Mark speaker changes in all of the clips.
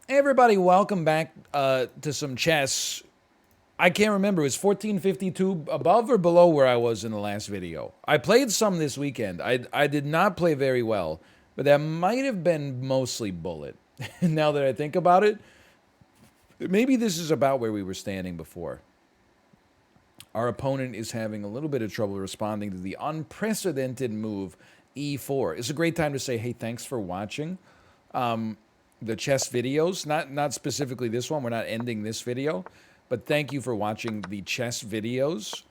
Speaker 1: Hey everybody, welcome back to some chess. I can't remember, it was 1452 above or below where I was in the last video. I played some this weekend. I did not play very well, but that might have been mostly bullet. Now that I think about it, maybe this is about where we were standing before. Our opponent is having a little bit of trouble responding to the unprecedented move e4. It's a great time to say, hey, thanks for watching. The chess videos, not specifically this one. We're not ending this video, but thank you for watching the chess videos.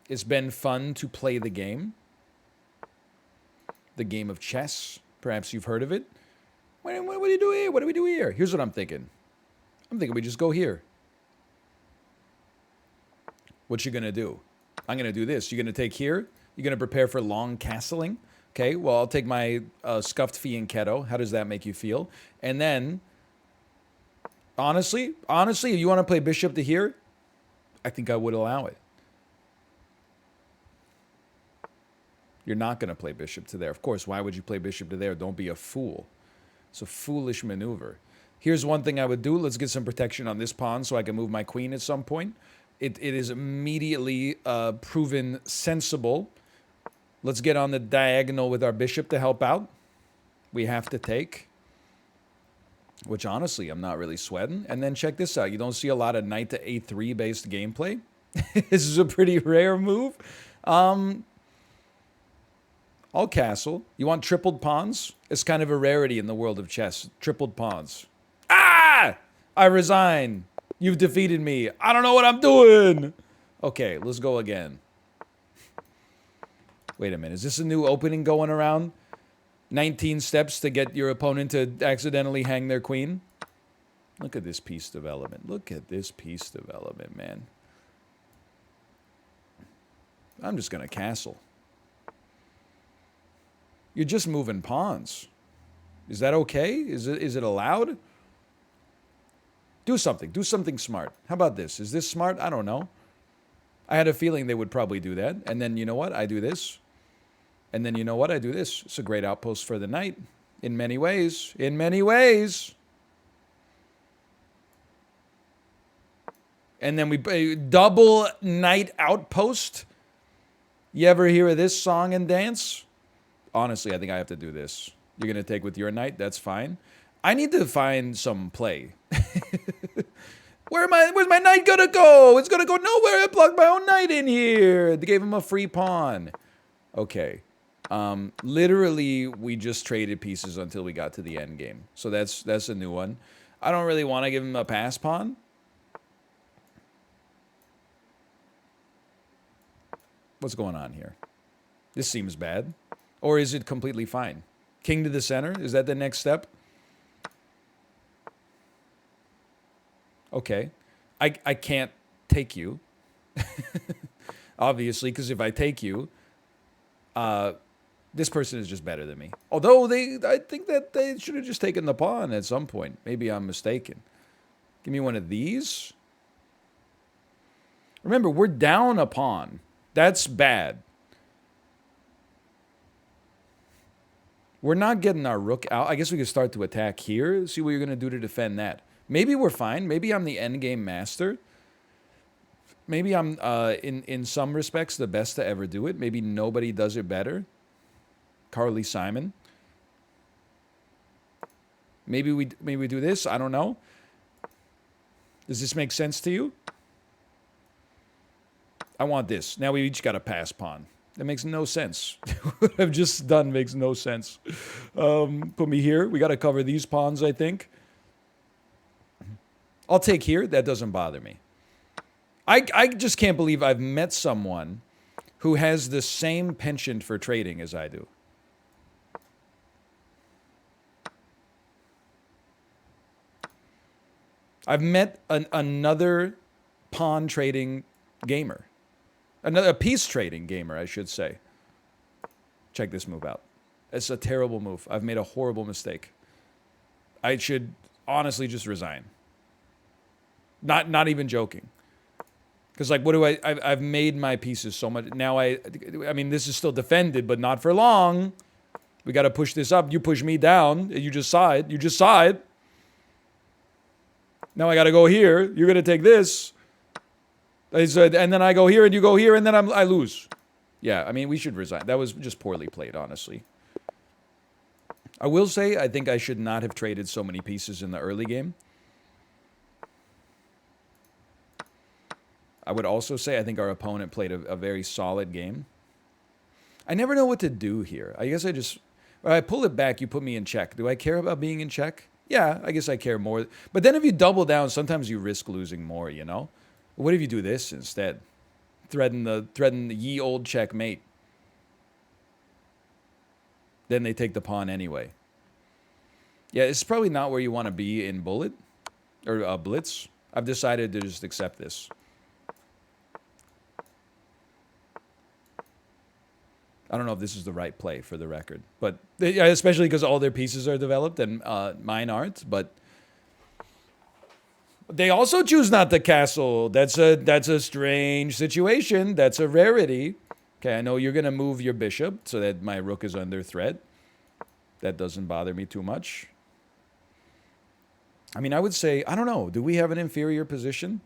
Speaker 1: It's been fun to play the game of chess. Perhaps you've heard of it. What do you do here? What do we do here? Here's what I'm thinking. I'm thinking we just go here. What you gonna do? I'm gonna do this. You're gonna take here. You're gonna prepare for long castling. Okay, well, I'll take my scuffed fianchetto. How does that make you feel? And then, honestly, if you want to play bishop to here, I think I would allow it. You're not going to play bishop to there. Of course, why would you play bishop to there? Don't be a fool. It's a foolish maneuver. Here's one thing I would do. Let's get some protection on this pawn so I can move my queen at some point. It is immediately proven sensible. Let's get on the diagonal with our bishop to help out. We have to take, which honestly, I'm not really sweating. And then check this out. You don't see a lot of knight to a3 based gameplay. This is a pretty rare move. I'll castle. You want tripled pawns? It's kind of a rarity in the world of chess. Tripled pawns. Ah! I resign. You've defeated me. I don't know what I'm doing. Okay, let's go again. Wait a minute, is this a new opening going around? 19 steps to get your opponent to accidentally hang their queen? Look at this piece development. Look at this piece development, man. I'm just going to castle. You're just moving pawns. Is that okay? Is it allowed? Do something. Do something smart. How about this? Is this smart? I don't know. I had a feeling they would probably do that. And then, you know what? I do this. And then you know what? I do this. It's a great outpost for the knight. In many ways. In many ways. And then we double knight outpost. You ever hear of this song and dance? Honestly, I think I have to do this. You're going to take with your knight? That's fine. I need to find some play. Where's my knight going to go? It's going to go nowhere. I plugged my own knight in here. They gave him a free pawn. Okay. Literally, we just traded pieces until we got to the end game. So that's a new one. I don't really want to give him a pass pawn. What's going on here? This seems bad. Or is it completely fine? King to the center? Is that the next step? Okay. I can't take you. Obviously, because if I take you, this person is just better than me. Although I think that they should have just taken the pawn at some point. Maybe I'm mistaken. Give me one of these. Remember, we're down a pawn. That's bad. We're not getting our rook out. I guess we could start to attack here. See what you're going to do to defend that. Maybe we're fine. Maybe I'm the endgame master. Maybe I'm, in some respects, the best to ever do it. Maybe nobody does it better. Carly Simon. Maybe we do this. I don't know. Does this make sense to you? I want this. Now we each got a pass pawn. That makes no sense. What I've just done makes no sense. Put me here. We got to cover these pawns, I think. I'll take here. That doesn't bother me. I just can't believe I've met someone who has the same penchant for trading as I do. I've met another pawn trading gamer. A piece trading gamer, I should say. Check this move out. It's a terrible move. I've made a horrible mistake. I should honestly just resign. Not even joking. Because, like, what do I've made my pieces so much. Now I mean, this is still defended, but not for long. We got to push this up. You push me down. You just side. You just side. Now I got to go here. You're going to take this. I said, and then I go here and you go here and then I lose. Yeah, I mean, we should resign. That was just poorly played, honestly. I will say, I think I should not have traded so many pieces in the early game. I would also say I think our opponent played a very solid game. I never know what to do here. I guess when I pull it back, you put me in check. Do I care about being in check? Yeah, I guess I care more. But then if you double down, sometimes you risk losing more, you know? What if you do this instead? Threaten the ye old checkmate. Then they take the pawn anyway. Yeah, it's probably not where you want to be in bullet or blitz. I've decided to just accept this. I don't know if this is the right play for the record, but especially because all their pieces are developed and mine aren't. But they also choose not to castle. That's a strange situation. That's a rarity. Okay, I know you're gonna move your bishop so that my rook is under threat. That doesn't bother me too much. I mean, I would say, I don't know. Do we have an inferior position?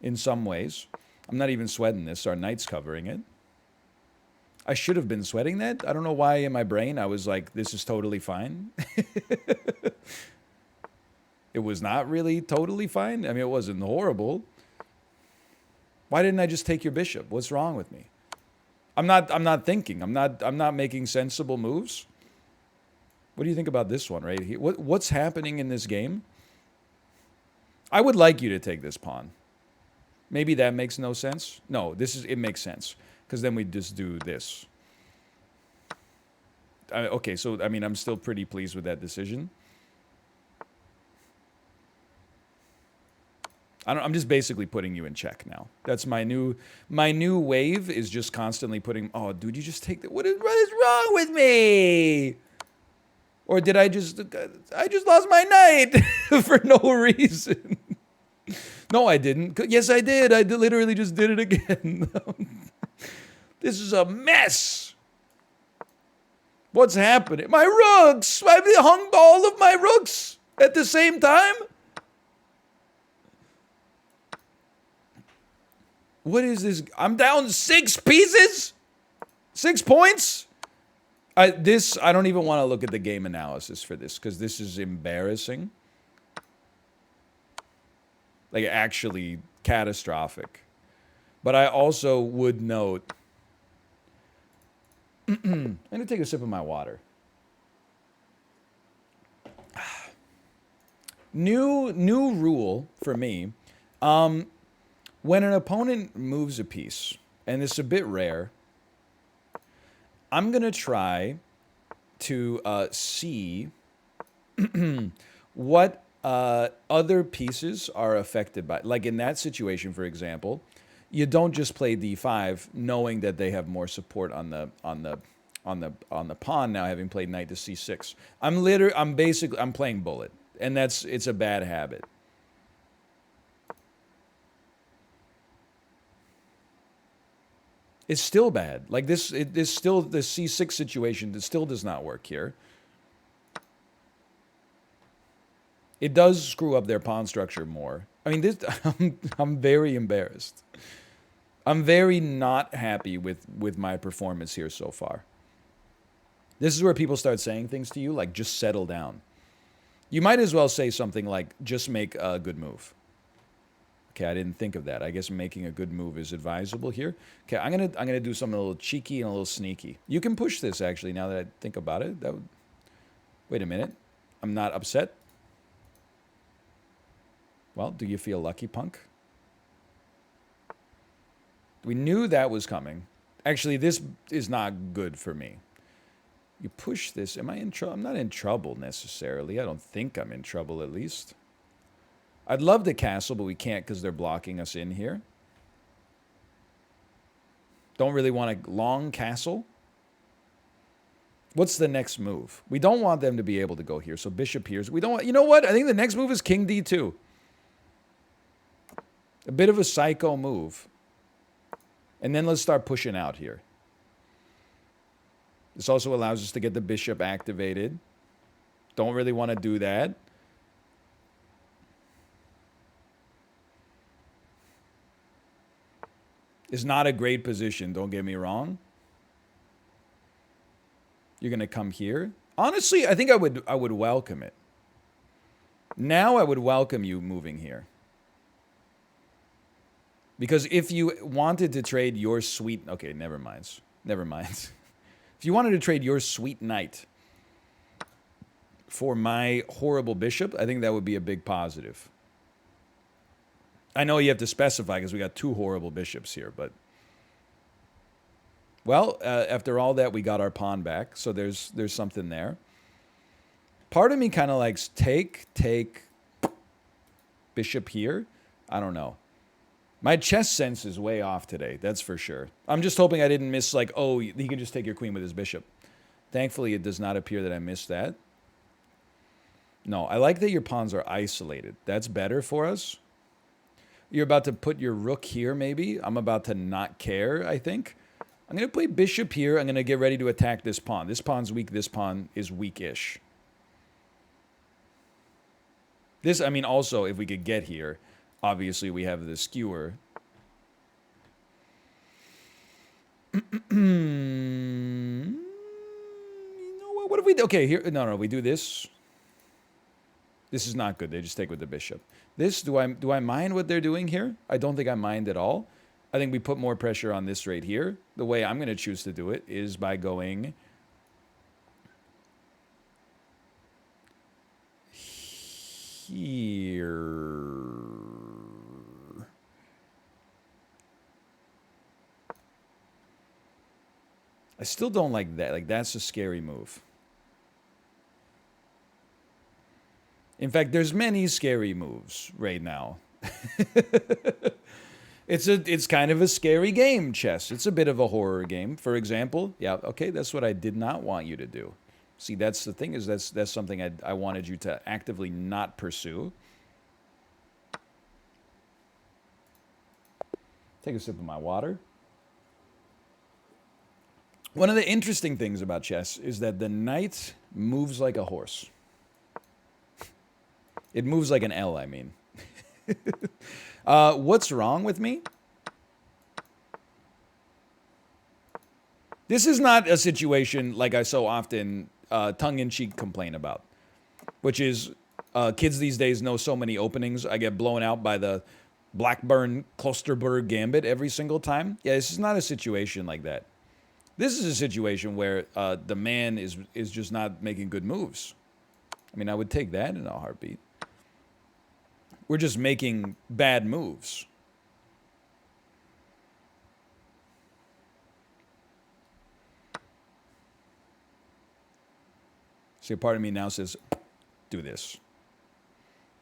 Speaker 1: In some ways. I'm not even sweating this. Our knight's covering it. I should have been sweating that. I don't know why in my brain I was like, this is totally fine. It was not really totally fine. I mean, it wasn't horrible. Why didn't I just take your bishop? What's wrong with me? I'm not thinking. I'm not making sensible moves. What do you think about this one right here? What's happening in this game? I would like you to take this pawn. Maybe that makes no sense. No, it makes sense. Because then we just do this. Okay, so, I mean, I'm still pretty pleased with that decision. I'm just basically putting you in check now. That's my new wave is just constantly putting, oh, dude, you just take that. What is wrong with me? Or did I just lost my knight for no reason. No, I didn't. Yes, I did. I literally just did it again. This is a mess. What's happening? My rooks! I've hung all of my rooks at the same time? What is this? I'm down 6 pieces? 6 points? I don't even want to look at the game analysis for this because this is embarrassing. Like, actually catastrophic. But I also would note... I'm going to take a sip of my water. New rule for me. When an opponent moves a piece, and it's a bit rare, I'm going to try to see what other pieces are affected by. Like in that situation, for example, you don't just play d5 knowing that they have more support on the pawn now, having played knight to c6. I'm playing bullet, and it's a bad habit. It's still bad. Like this still the c6 situation that still does not work here. It does screw up their pawn structure more. I mean, I'm very embarrassed. I'm very not happy with my performance here so far. This is where people start saying things to you like, just settle down. You might as well say something like, just make a good move. Okay, I didn't think of that. I guess making a good move is advisable here. Okay, I'm gonna do something a little cheeky and a little sneaky. You can push this, actually, now that I think about it. Wait a minute. I'm not upset. Well, do you feel lucky, punk? We knew that was coming. Actually, this is not good for me. You push this. Am I in trouble? I'm not in trouble necessarily. I don't think I'm in trouble, at least. I'd love to castle, but we can't because they're blocking us in here. Don't really want a long castle. What's the next move? We don't want them to be able to go here, so bishop here. We don't want, you know what? I think the next move is king d2. A bit of a psycho move. And then let's start pushing out here. This also allows us to get the bishop activated. Don't really want to do that. Is not a great position, don't get me wrong. You're going to come here. Honestly, I think I would welcome it. Now I would welcome you moving here. Because if you wanted to trade your sweet... Okay, never mind. Never mind. If you wanted to trade your sweet knight for my horrible bishop, I think that would be a big positive. I know you have to specify because we got 2 horrible bishops here, but... Well, after all that, we got our pawn back, so there's something there. Part of me kind of likes take, bishop here. I don't know. My chess sense is way off today, that's for sure. I'm just hoping I didn't miss, like, oh, he can just take your queen with his bishop. Thankfully, it does not appear that I missed that. No, I like that your pawns are isolated. That's better for us. You're about to put your rook here, maybe. I'm about to not care, I think. I'm going to play bishop here. I'm going to get ready to attack this pawn. This pawn's weak. This pawn is weak-ish. This, I mean, also, if we could get here, obviously we have the skewer. You know what if we do? Okay, here. No, we do this. This is not good. They just take with the bishop. This, do I mind what they're doing here? I don't think I mind at all. I think we put more pressure on this right here. The way I'm going to choose to do it is by going here. I still don't like that. Like, that's a scary move. In fact, there's many scary moves right now. It's kind of a scary game, chess. It's a bit of a horror game. For example, yeah, okay, that's what I did not want you to do. See, that's the thing, is that's something I wanted you to actively not pursue. Take a sip of my water. One of the interesting things about chess is that the knight moves like a horse. It moves like an L, I mean. What's wrong with me? This is not a situation like I so often tongue-in-cheek complain about, which is kids these days know so many openings. I get blown out by the Blackburn Klosterberg gambit every single time. Yeah, this is not a situation like that. This is a situation where the man is just not making good moves. I mean, I would take that in a heartbeat. We're just making bad moves. See, a part of me now says, do this.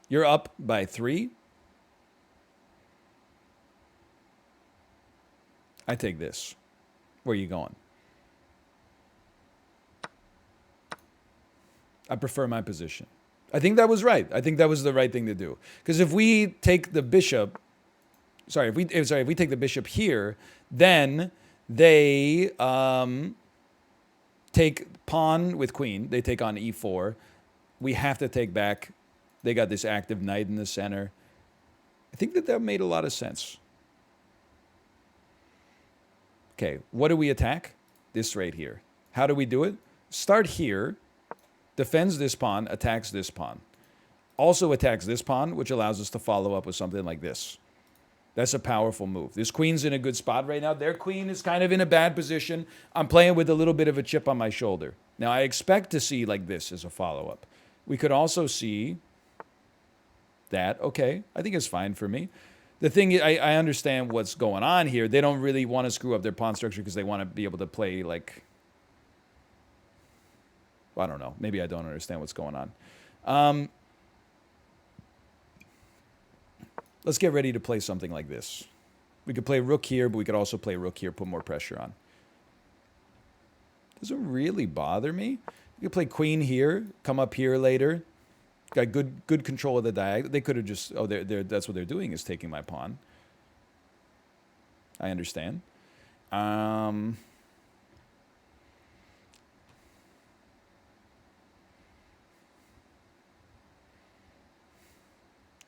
Speaker 1: You're up by 3. I take this. Where are you going? I prefer my position. I think that was right. I think that was the right thing to do. Because if we take the bishop, if we take the bishop here, then they take pawn with queen. They take on e4. We have to take back. They got this active knight in the center. I think that made a lot of sense. Okay, what do we attack? This right here. How do we do it? Start here. Defends this pawn, attacks this pawn. Also attacks this pawn, which allows us to follow up with something like this. That's a powerful move. This queen's in a good spot right now. Their queen is kind of in a bad position. I'm playing with a little bit of a chip on my shoulder. Now, I expect to see like this as a follow-up. We could also see that. Okay, I think it's fine for me. The thing is, I understand what's going on here. They don't really want to screw up their pawn structure because they want to be able to play like... I don't know. Maybe I don't understand what's going on. Let's get ready to play something like this. We could play rook here, but we could also play rook here, put more pressure on. Doesn't really bother me. You could play queen here, come up here later. Got good control of the diagonal. They could have just... Oh, that's what they're doing, is taking my pawn. I understand.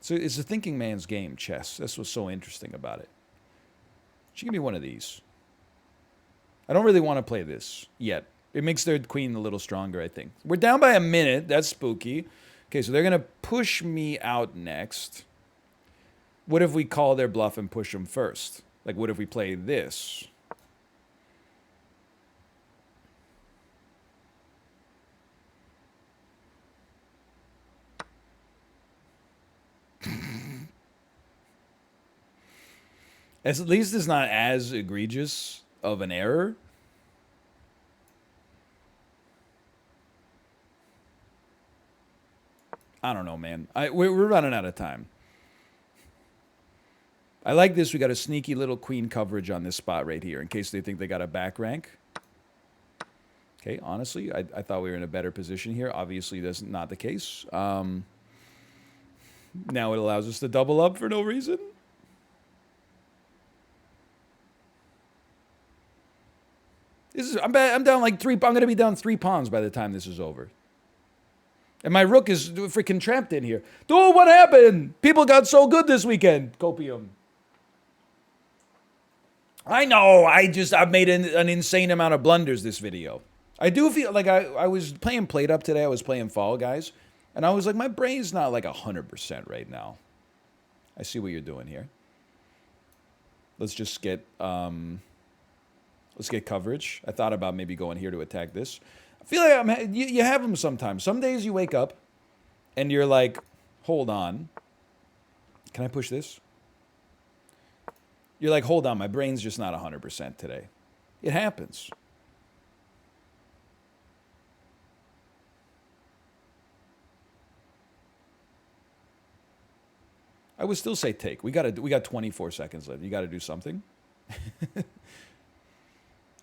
Speaker 1: So it's a thinking man's game, chess. That's what's so interesting about it. She give me one of these. I don't really want to play this yet. It makes their queen a little stronger, I think. We're down by a minute. That's spooky. Okay, so they're going to push me out next. What if we call their bluff and push them first? Like, what if we play this? At least it's not as egregious of an error. I don't know, man. We're running out of time. I like this. We got a sneaky little queen coverage on this spot right here in case they think they got a back rank. Okay, honestly, I thought we were in a better position here. Obviously, that's not the case. Now it allows us to double up for no reason. I'm down like 3. I'm going to be down 3 pawns by the time this is over. And my rook is freaking trapped in here. Dude, what happened? People got so good this weekend. Copium. I know. I've made an insane amount of blunders this video. I do feel like I was playing Plate Up today. I was playing Fall Guys. And I was like, my brain's not like 100% right now. I see what you're doing here. Let's just get coverage. I thought about maybe going here to attack this. I feel like you have them sometimes. Some days you wake up and you're like, hold on. Can I push this? You're like, hold on, my brain's just not 100% today. It happens. I would still say take. We got 24 seconds left. You got to do something.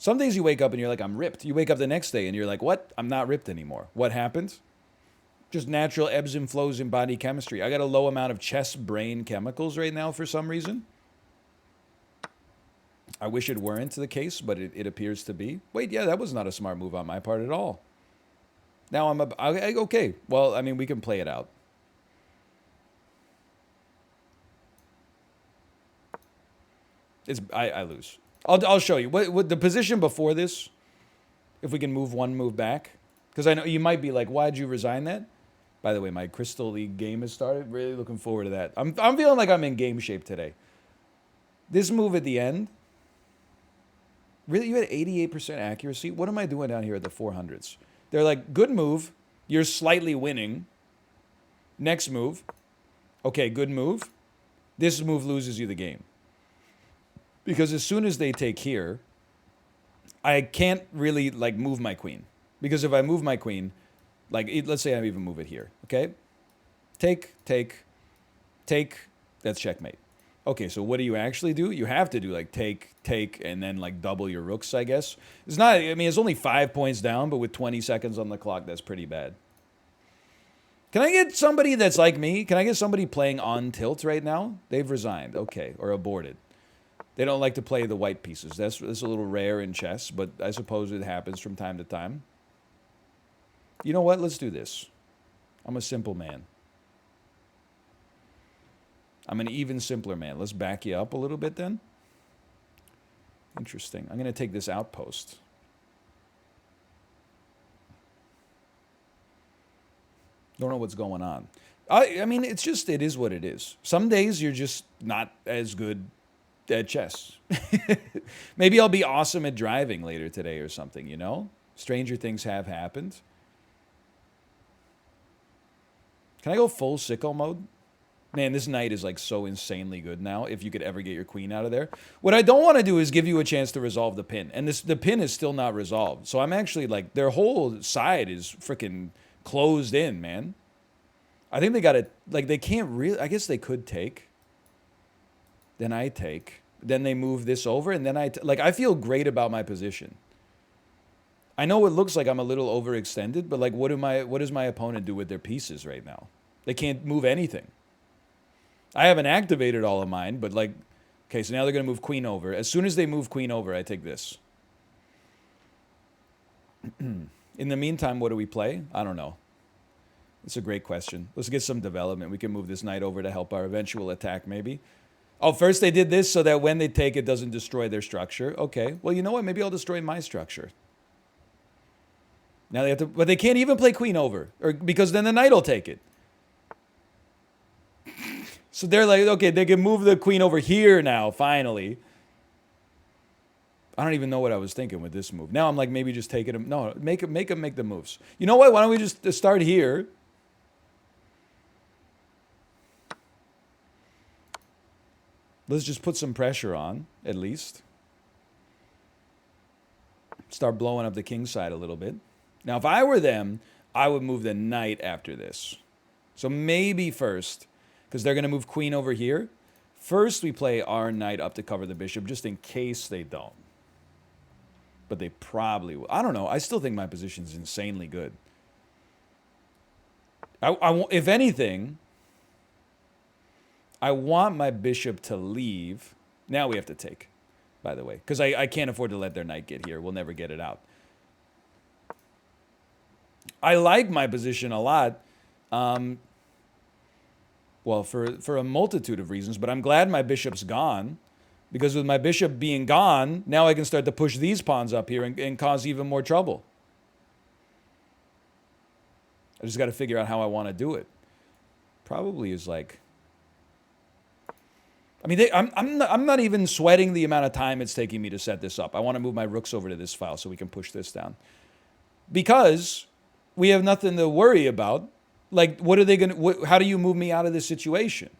Speaker 1: Some days you wake up and you're like, I'm ripped. You wake up the next day and you're like, what? I'm not ripped anymore. What happened? Just natural ebbs and flows in body chemistry. I got a low amount of chest brain chemicals right now for some reason. I wish it weren't the case, but it appears to be. Wait, yeah, that was not a smart move on my part at all. Now okay. Well, I mean, we can play it out. I lose. I'll show you. What the position before this, if we can move one move back. Because I know you might be like, why'd you resign that? By the way, my Crystal League game has started. Really looking forward to that. I'm feeling like I'm in game shape today. This move at the end. Really, you had 88% accuracy? What am I doing down here at the 400s? They're like, good move. You're slightly winning. Next move. Okay, good move. This move loses you the game. Because as soon as they take here, I can't really, like, move my queen. Because if I move my queen, like, let's say I even move it here, okay? Take, that's checkmate. Okay, so what do you actually do? You have to do, like, take, and then, like, double your rooks, I guess. It's not, I mean, it's only 5 points down, but with 20 seconds on the clock, that's pretty bad. Can I get somebody that's like me? Can I get somebody playing on tilt right now? They've resigned, okay, or aborted. They don't like to play the white pieces. That's a little rare in chess, but I suppose it happens from time to time. You know what? Let's do this. I'm a simple man. I'm an even simpler man. Let's back you up a little bit then. Interesting. I'm going to take this outpost. Don't know what's going on. I mean, it is what it is. Some days you're just not as good at chess. Maybe I'll be awesome at driving later today or something, you know? Stranger things have happened. Can I go full sicko mode? Man, this knight is like so insanely good now if you could ever get your queen out of there. What I don't want to do is give you a chance to resolve the pin. And the pin is still not resolved. So I'm actually like, their whole side is freaking closed in, man. I think they got it, like they can't really, I guess they could take. Then I take. Then they move this over, and then I feel great about my position. I know it looks like I'm a little overextended, but like, what does my opponent do with their pieces right now? They can't move anything. I haven't activated all of mine, but like, okay, so now they're going to move queen over. As soon as they move queen over, I take this. In the meantime, what do we play? I don't know. It's a great question. Let's get some development. We can move this knight over to help our eventual attack, maybe. Oh, first they did this so that when they take it doesn't destroy their structure. Okay. Well, you know what? Maybe I'll destroy my structure. Now they have to, but they can't even play queen over, or because then the knight will take it. So they're like, okay, they can move the queen over here now, finally. I don't even know what I was thinking with this move. Now I'm like, maybe just taking him. No, make him make the moves. You know what? Why don't we just start here? Let's just put some pressure on, at least. Start blowing up the king side a little bit. Now, if I were them, I would move the knight after this. So maybe first, because they're going to move queen over here. First, we play our knight up to cover the bishop, just in case they don't. But they probably will. I don't know. I still think my position is insanely good. If anything, I want my bishop to leave. Now we have to take, by the way, because I can't afford to let their knight get here. We'll never get it out. I like my position a lot. Well, for a multitude of reasons, but I'm glad my bishop's gone. Because with my bishop being gone, now I can start to push these pawns up here and cause even more trouble. I just got to figure out how I want to do it. Probably is like... I mean, I'm not even sweating the amount of time it's taking me to set this up. I want to move my rooks over to this file so we can push this down. Because we have nothing to worry about. Like, what are they going to... How do you move me out of this situation?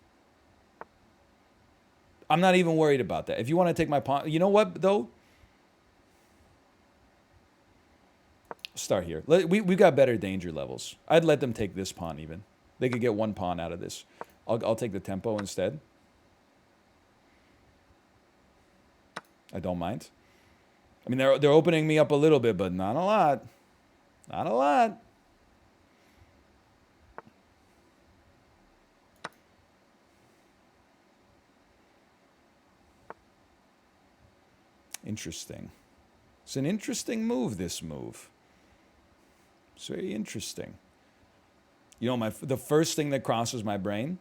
Speaker 1: I'm not even worried about that. If you want to take my pawn... You know what, though? Start here. We've got better danger levels. I'd let them take this pawn, even. They could get one pawn out of this. I'll take the tempo instead. I don't mind. I mean, they're opening me up a little bit, but not a lot. Not a lot. Interesting. It's an interesting move, this move. It's very interesting. You know, the first thing that crosses my brain,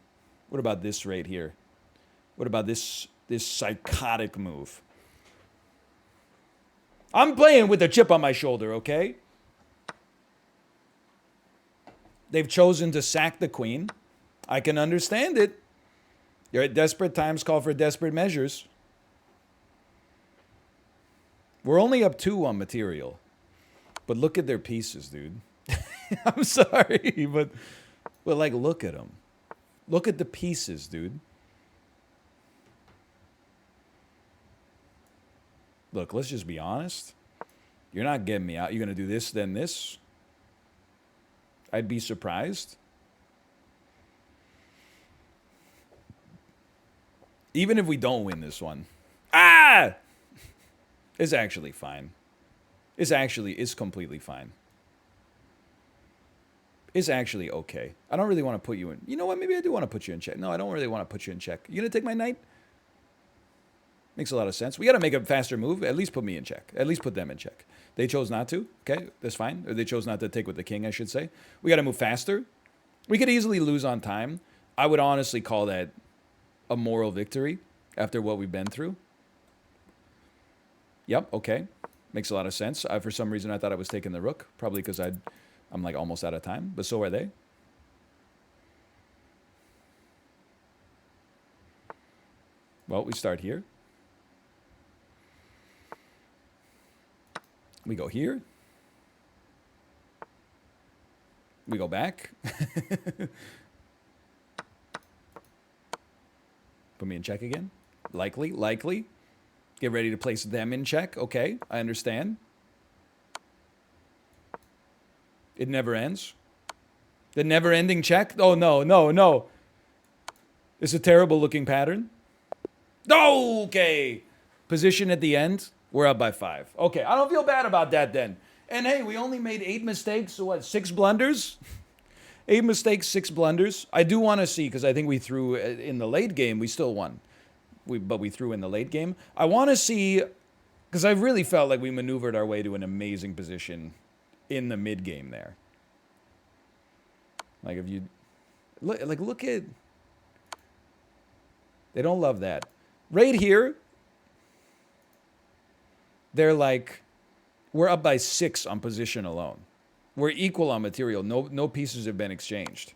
Speaker 1: what about this right here? What about this psychotic move? I'm playing with a chip on my shoulder, okay? They've chosen to sack the queen. I can understand it. You're at desperate times, call for desperate measures. We're only up 2 on material. But look at their pieces, dude. I'm sorry, but like, look at them. Look at the pieces, dude. Look, let's just be honest. You're not getting me out. You're going to do this, then this. I'd be surprised. Even if we don't win this one. Ah! It's actually fine. It's completely fine. It's actually okay. I don't really want to put you in. You know what? Maybe I do want to put you in check. No, I don't really want to put you in check. You going to take my knight? Makes a lot of sense. We got to make a faster move. At least put me in check. At least put them in check. They chose not to. Okay, that's fine. Or they chose not to take with the king, I should say. We got to move faster. We could easily lose on time. I would honestly call that a moral victory after what we've been through. Yep, okay. Makes a lot of sense. For some reason, I thought I was taking the rook. Probably because I'm like almost out of time. But so are they. Well, we start here. We go here. We go back. Put me in check again. Likely. Get ready to place them in check. Okay, I understand. It never ends. The never-ending check? Oh, no. It's a terrible looking pattern. Okay. Position at the end. We're up by 5. Okay, I don't feel bad about that then. And hey, we only made 8 mistakes, so what, 6 blunders? 8 mistakes, 6 blunders. I do want to see, because I think we threw in the late game, we still won. But we threw in the late game. I want to see, because I really felt like we maneuvered our way to an amazing position in the mid game there. Like if you, look at, They don't love that. Right here, they're like, we're up by 6 on position alone. We're equal on material. No pieces have been exchanged.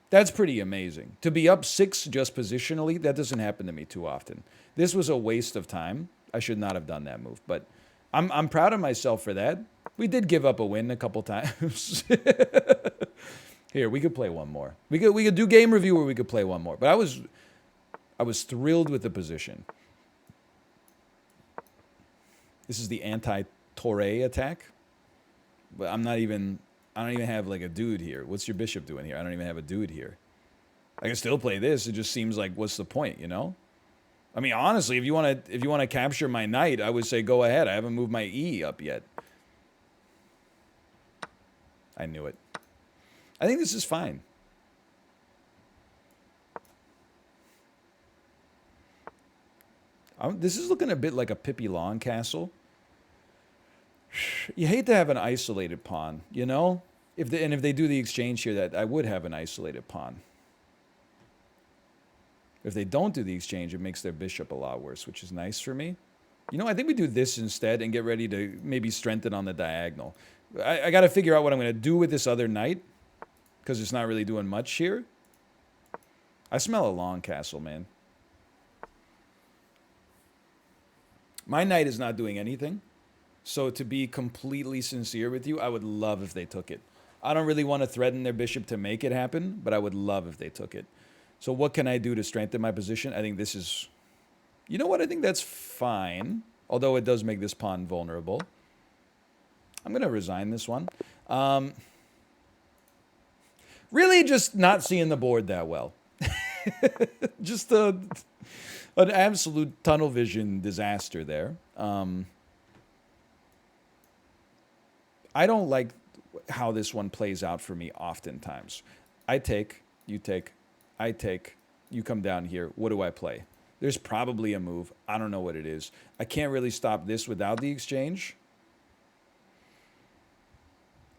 Speaker 1: That's pretty amazing. To be up 6 just positionally, that doesn't happen to me too often. This was a waste of time. I should not have done that move, but I'm proud of myself for that. We did give up a win a couple times. Here, we could play one more. We could do game review or we could play one more. But I was thrilled with the position. This is the anti-Torre attack. But I don't even have like a dude here. What's your bishop doing here? I don't even have a dude here. I can still play this. It just seems like, what's the point, you know? I mean, honestly, if you want to capture my knight, I would say go ahead. I haven't moved my E up yet. I knew it. I think this is fine. This is looking a bit like a Pippi Longcastle. You hate to have an isolated pawn, you know? If they do the exchange here, that I would have an isolated pawn. If they don't do the exchange, it makes their bishop a lot worse, which is nice for me. You know, I think we do this instead and get ready to maybe strengthen on the diagonal. I got to figure out what I'm going to do with this other knight, because it's not really doing much here. I smell a long castle, man. My knight is not doing anything. So to be completely sincere with you, I would love if they took it. I don't really want to threaten their bishop to make it happen, but I would love if they took it. So what can I do to strengthen my position? I think this is... You know what? I think that's fine. Although it does make this pawn vulnerable. I'm going to resign this one. Really just not seeing the board that well. Just an absolute tunnel vision disaster there. I don't like how this one plays out for me oftentimes. I take, you take, I take, you come down here. What do I play? There's probably a move. I don't know what it is. I can't really stop this without the exchange.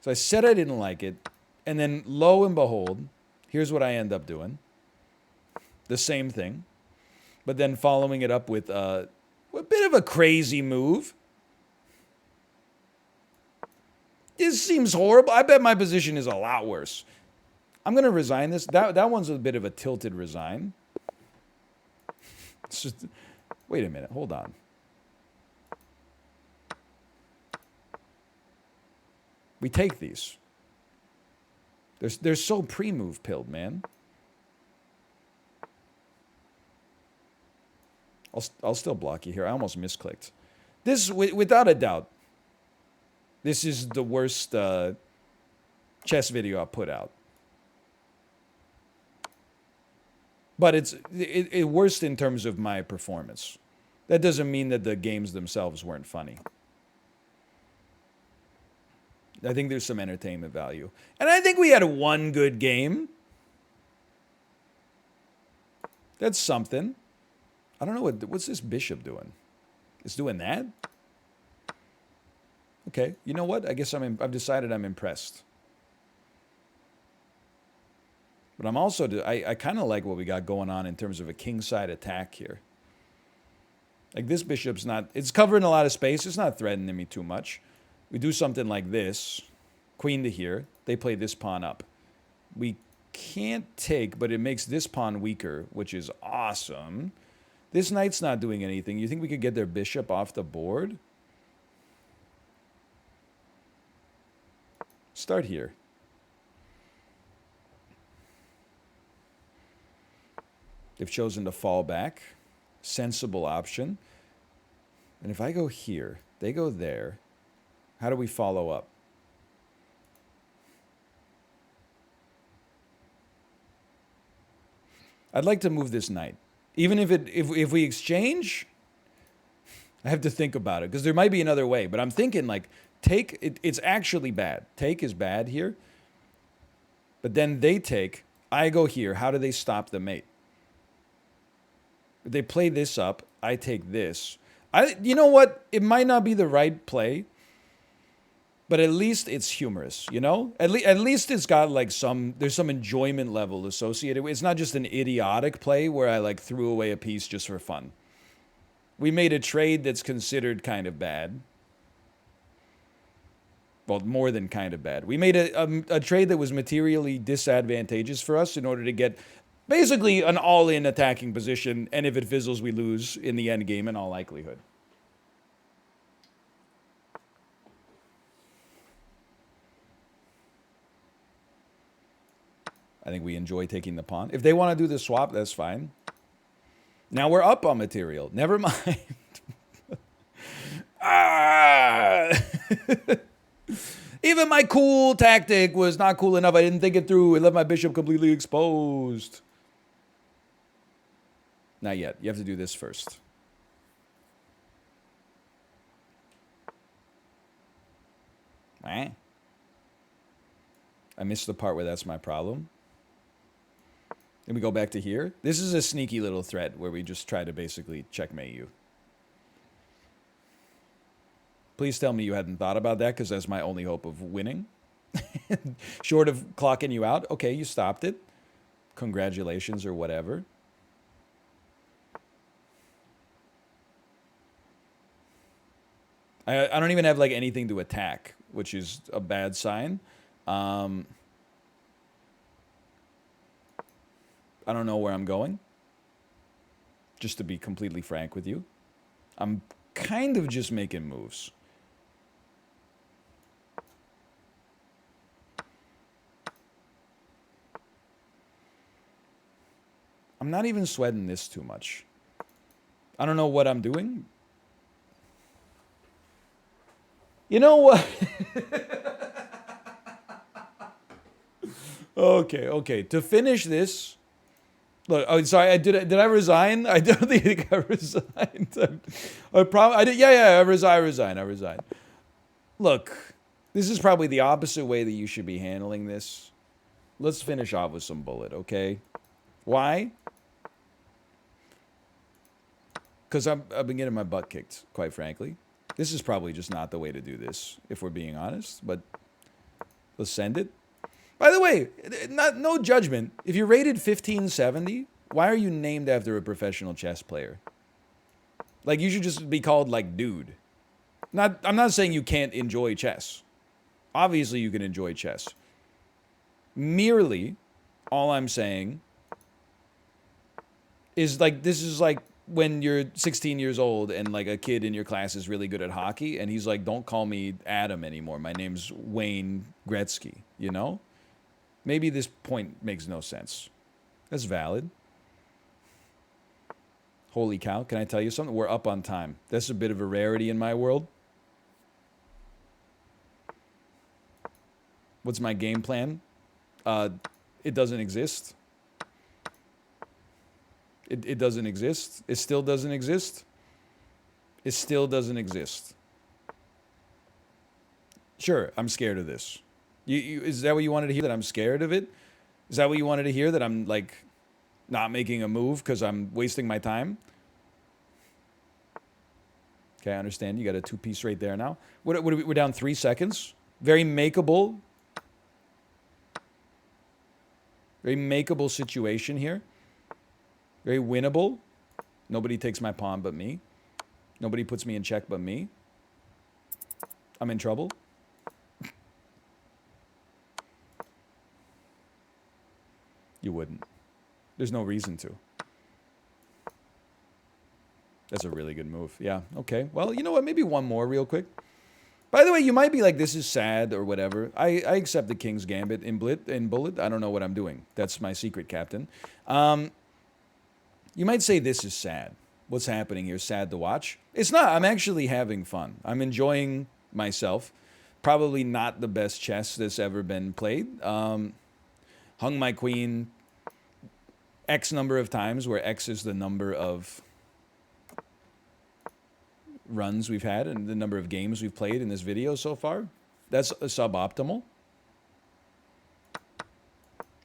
Speaker 1: So I said I didn't like it. And then lo and behold, here's what I end up doing. The same thing. But then following it up with a bit of a crazy move. This seems horrible. I bet my position is a lot worse. I'm going to resign this. That one's a bit of a tilted resign. It's just, wait a minute. Hold on. We take these. They're so pre-move pilled, man. I'll still block you here. I almost misclicked. This, without a doubt, this is the worst chess video I've put out. But it's worst in terms of my performance. That doesn't mean that the games themselves weren't funny. I think there's some entertainment value. And I think we had one good game. That's something. I don't know what's this bishop doing? It's doing that? Okay, you know what? I guess I've decided I'm impressed. But I'm also, I kind of like what we got going on in terms of a kingside attack here. Like this bishop's not, it's covering a lot of space. It's not threatening me too much. We do something like this. Queen to here. They play this pawn up. We can't take, but it makes this pawn weaker, which is awesome. This knight's not doing anything. You think we could get their bishop off the board? Start here. They've chosen to fall back. Sensible option. And if I go here, they go there. How do we follow up? I'd like to move this knight. Even if we exchange, I have to think about it. Because there might be another way. But I'm thinking like, take, it's actually bad. Take is bad here. But then they take, I go here. How do they stop the mate? They play this up. I take this. You know what? It might not be the right play. But at least it's humorous, you know? At least it's got like there's some enjoyment level associated with it. It's not just an idiotic play where I like threw away a piece just for fun. We made a trade that's considered kind of bad. Well, more than kind of bad. We made a trade that was materially disadvantageous for us in order to get basically an all-in attacking position, and if it fizzles, we lose in the end game in all likelihood. I think we enjoy taking the pawn. If they want to do the swap, that's fine. Now we're up on material. Never mind. Ah! Even my cool tactic was not cool enough. I didn't think it through. It left my bishop completely exposed. Not yet. You have to do this first. I missed the part where that's my problem. Then we go back to here. This is a sneaky little threat where we just try to basically checkmate you. Please tell me you hadn't thought about that, because that's my only hope of winning. Short of clocking you out. Okay, you stopped it. Congratulations or whatever. I don't even have like anything to attack, which is a bad sign. I don't know where I'm going. Just to be completely frank with you. I'm kind of just making moves. I'm not even sweating this too much. I don't know what I'm doing. You know what? Okay. To finish this, look. Oh, sorry. Did I resign? I don't think I resigned. I did. Yeah. I resign. Look, this is probably the opposite way that you should be handling this. Let's finish off with some bullet, okay? Why? Because I've been getting my butt kicked, quite frankly. This is probably just not the way to do this, if we're being honest. But let's send it. By the way, no judgment. If you're rated 1570, why are you named after a professional chess player? Like, you should just be called, like, dude. I'm not saying you can't enjoy chess. Obviously, you can enjoy chess. Merely, all I'm saying is, like, this is like when you're 16 years old and, like, a kid in your class is really good at hockey, and he's like, don't call me Adam anymore. My name's Wayne Gretzky, you know? Maybe this point makes no sense. That's valid. Holy cow, can I tell you something? We're up on time. That's a bit of a rarity in my world. What's my game plan? It doesn't exist. It doesn't exist. It still doesn't exist. It still doesn't exist. Sure, I'm scared of this. Is that what you wanted to hear, that I'm scared of it? Is that what you wanted to hear, that I'm, like, not making a move because I'm wasting my time? Okay, I understand. You got a two-piece right there now. We're down 3 seconds. Very makeable. Very makeable situation here. Very winnable. Nobody takes my pawn but me. Nobody puts me in check but me. I'm in trouble. You wouldn't. There's no reason to. That's a really good move. Yeah, okay. Well, you know what? Maybe one more real quick. By the way, you might be like, this is sad or whatever. I accept the King's Gambit in Bullet. I don't know what I'm doing. That's my secret, Captain. You might say this is sad. What's happening here is sad to watch. It's not. I'm actually having fun. I'm enjoying myself. Probably not the best chess that's ever been played. Hung my queen X number of times, where X is the number of runs we've had and the number of games we've played in this video so far. That's a suboptimal.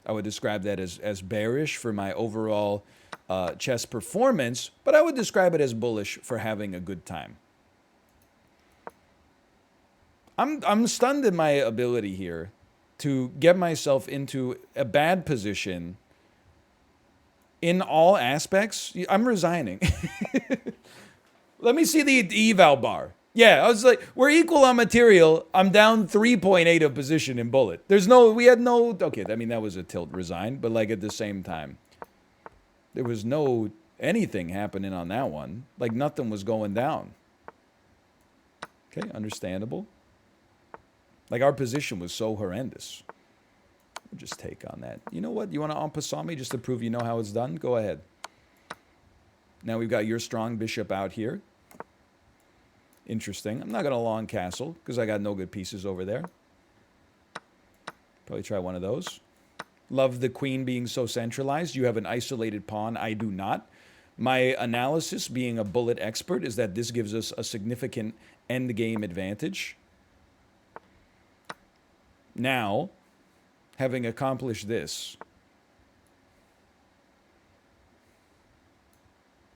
Speaker 1: I would describe that as bearish for my overall chess performance, but I would describe it as bullish for having a good time. I'm stunned in my ability here to get myself into a bad position in all aspects. I'm resigning. Let me see the eval bar. Yeah, I was like, we're equal on material. I'm down 3.8 of position in bullet. We had no, okay, I mean, that was a tilt resign, but like at the same time, there was no anything happening on that one. Like nothing was going down. Okay, understandable. Like our position was so horrendous. We'll just take on that. You know what? You want to en passant me just to prove you know how it's done? Go ahead. Now we've got your strong bishop out here. Interesting. I'm not going to long castle because I got no good pieces over there. Probably try one of those. Love the queen being so centralized. You have an isolated pawn. I do not. My analysis, being a bullet expert, is that this gives us a significant endgame advantage. Now, having accomplished this...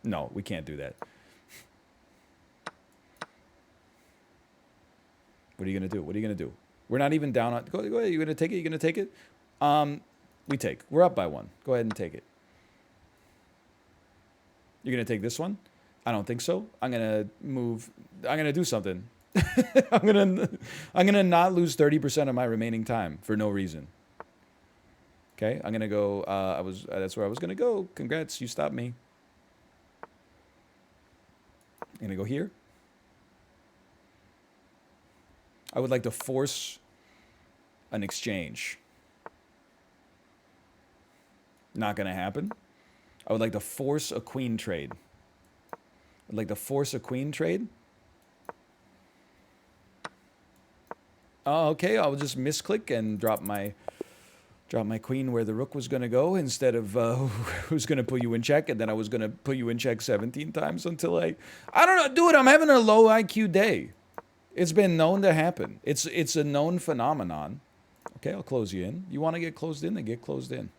Speaker 1: No, we can't do that. What are you going to do? What are you going to do? We're not even down on... Go ahead. You're going to take it? You're going to take it? We take. We're up by 1. Go ahead and take it. You're going to take this one? I don't think so. I'm going to move... I'm going to do something. I'm gonna not lose 30% of my remaining time for no reason. Okay, I'm gonna go. That's where I was gonna go. Congrats, you stopped me. I'm gonna go here. I would like to force an exchange. Not gonna happen. I would like to force a queen trade. I'd like to force a queen trade. Okay, I'll just misclick and drop my queen where the rook was going to go instead of who's going to put you in check, and then I was going to put you in check 17 times until I don't know, dude, I'm having a low IQ day. It's been known to happen. It's a known phenomenon. Okay, I'll close you in. You want to get closed in, then get closed in.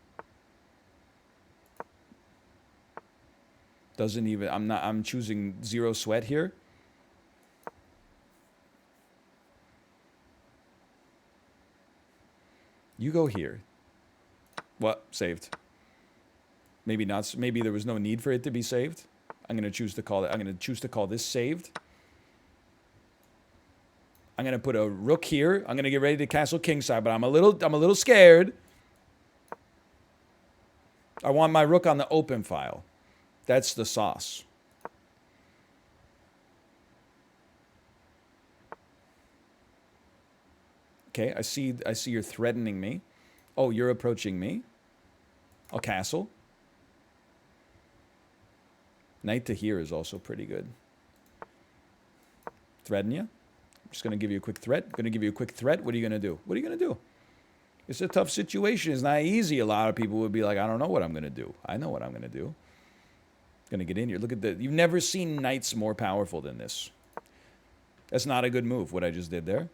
Speaker 1: Doesn't even, I'm choosing zero sweat here. You go here. What? Saved. Maybe not. Maybe there was no need for it to be saved. I'm going to choose to call it. I'm going to choose to call this saved. I'm going to put a rook here. I'm going to get ready to castle kingside, but I'm a little scared. I want my rook on the open file. That's the sauce. Okay, I see you're threatening me. Oh, you're approaching me. I'll castle. Knight to here is also pretty good. Threaten you? I'm just going to give you a quick threat. Going to give you a quick threat. What are you going to do? What are you going to do? It's a tough situation. It's not easy. A lot of people would be like, I don't know what I'm going to do. I know what I'm going to do. Going to get in here. Look at the... You've never seen knights more powerful than this. That's not a good move, what I just did there.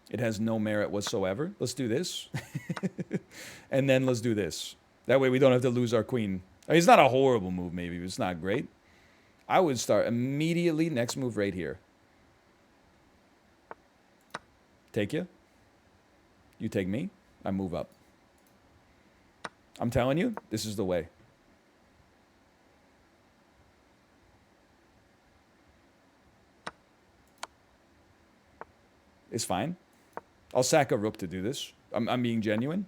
Speaker 1: It has no merit whatsoever. Let's do this. And then let's do this. That way we don't have to lose our queen. I mean, it's not a horrible move, maybe, but it's not great. I would start immediately. Next move right here. Take you. You take me. I move up. I'm telling you, this is the way. It's fine. I'll sack a rook to do this. I'm being genuine.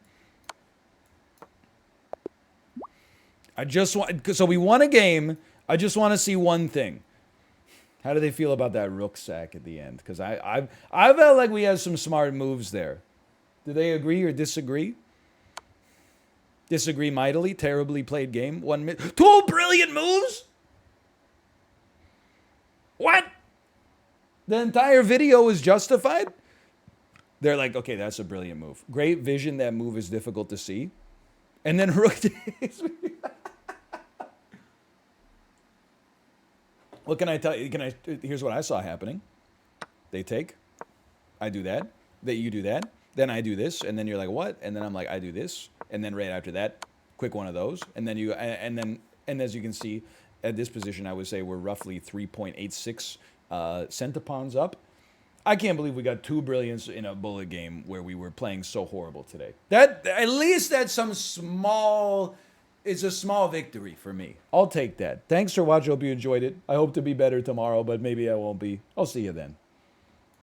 Speaker 1: I just want... So we won a game. I just want to see one thing. How do they feel about that rook sack at the end? Because I felt like we had some smart moves there. Do they agree or disagree? Disagree mightily. Terribly played game. 1 minute. 2 brilliant moves? What? The entire video is justified? They're like, okay, that's a brilliant move. Great vision. That move is difficult to see. And then rook... What can I tell you? Here's what I saw happening. They take. I do that. You do that. Then I do this. And then you're like, what? And then I'm like, I do this. And then right after that, quick one of those. And then and as you can see, at this position, I would say we're roughly 3.86 Sent the pawns up. I can't believe we got 2 brilliance in a bullet game where we were playing so horrible today. That, at least that's some small, it's a small victory for me. I'll take that. Thanks for watching. Hope you enjoyed it. I hope to be better tomorrow, but maybe I won't be. I'll see you then.